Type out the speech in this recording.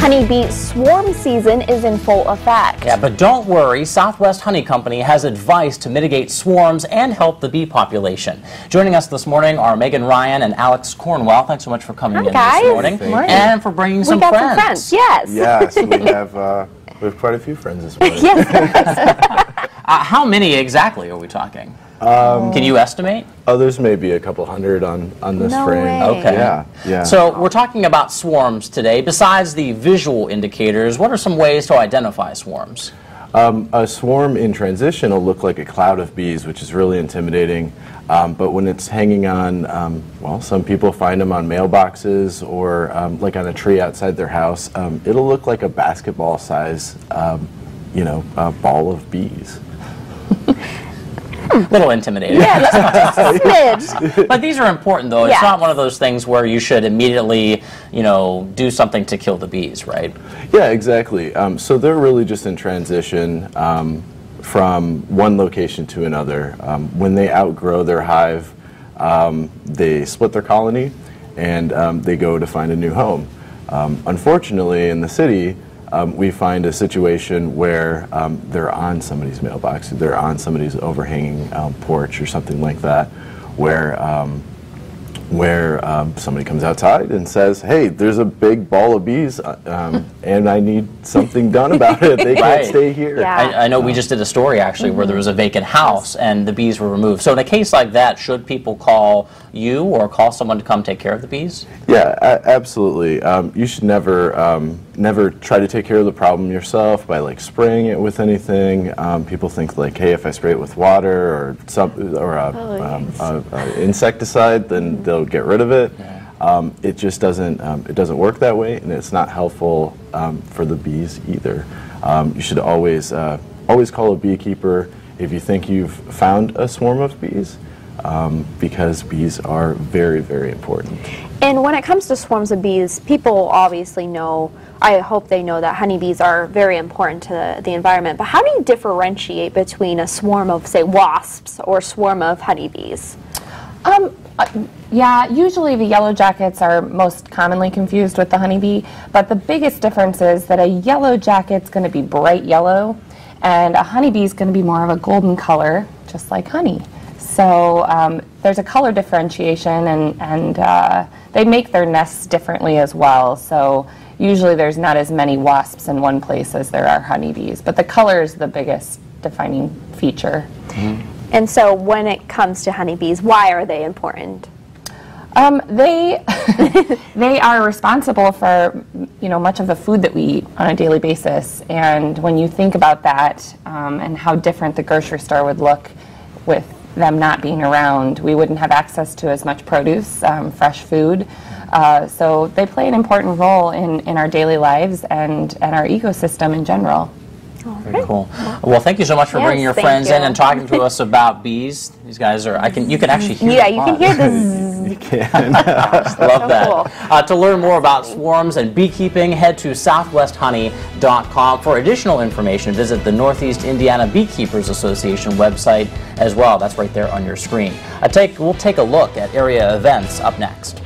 Honeybee swarm season is in full effect. Yeah, but don't worry, Southwest Honey Company has advice to mitigate swarms and help the bee population. Joining us this morning are Megan Ryan and Alex Cornwell. Thanks so much for coming in guys. this morning. And for bringing some friends. We got some friends, yes. Yes, we have quite a few friends this morning. Yes. How many exactly are we talking? Can you estimate? Oh, there's maybe a couple hundred on this No frame. way. Okay. Yeah. So we're talking about swarms today. Besides the visual indicators, what are some ways to identify swarms? A swarm in transition will look like a cloud of bees, which is really intimidating. But when it's hanging on, well, some people find them on mailboxes or like on a tree outside their house. It'll look like a basketball size, ball of bees. A little intimidating. Yeah, just a smidge. But these are important, though. It's Yeah. not one of those things where you should immediately, do something to kill the bees, right? Yeah, exactly. So they're really just in transition from one location to another. When they outgrow their hive, they split their colony and they go to find a new home. Unfortunately, in the city, we find a situation where they're on somebody's mailbox, they're on somebody's overhanging porch or something like that, where somebody comes outside and says, "Hey, there's a big ball of bees, and I need something done about it. They can't stay here." Yeah. I know we just did a story, actually, where there was a vacant house and the bees were removed. So in a case like that, should people call you or call someone to come take care of the bees? Yeah, absolutely. You should never try to take care of the problem yourself by spraying it with anything. People think hey, if I spray it with water or insecticide, then they'll get rid of it. It just doesn't work that way, and it's not helpful for the bees either. You should always call a beekeeper if you think you've found a swarm of bees. Because bees are very, very important. And when it comes to swarms of bees, people obviously know, I hope they know that honeybees are very important to the environment. But how do you differentiate between a swarm of, say, wasps or a swarm of honeybees? Yeah, usually the yellow jackets are most commonly confused with the honeybee, but the biggest difference is that a yellow jacket's going to be bright yellow, and a honeybee is going to be more of a golden color, just like honey. So there's a color differentiation, and they make their nests differently as well. So usually there's not as many wasps in one place as there are honeybees, but the color is the biggest defining feature. Mm-hmm. And so when it comes to honeybees, why are they important? They are responsible for much of the food that we eat on a daily basis. And when you think about that and how different the grocery store would look with them not being around, we wouldn't have access to as much produce, fresh food. So they play an important role in our daily lives and our ecosystem in general. Very cool. Well, thank you so much for bringing your friends in and talking to us about bees. These guys are, you can actually hear them. You can hear the You can. Love that. Cool. To learn more about swarms and beekeeping, head to southwesthoney.com. For additional information, visit the Northeast Indiana Beekeepers Association website as well. That's right there on your screen. We'll take a look at area events up next.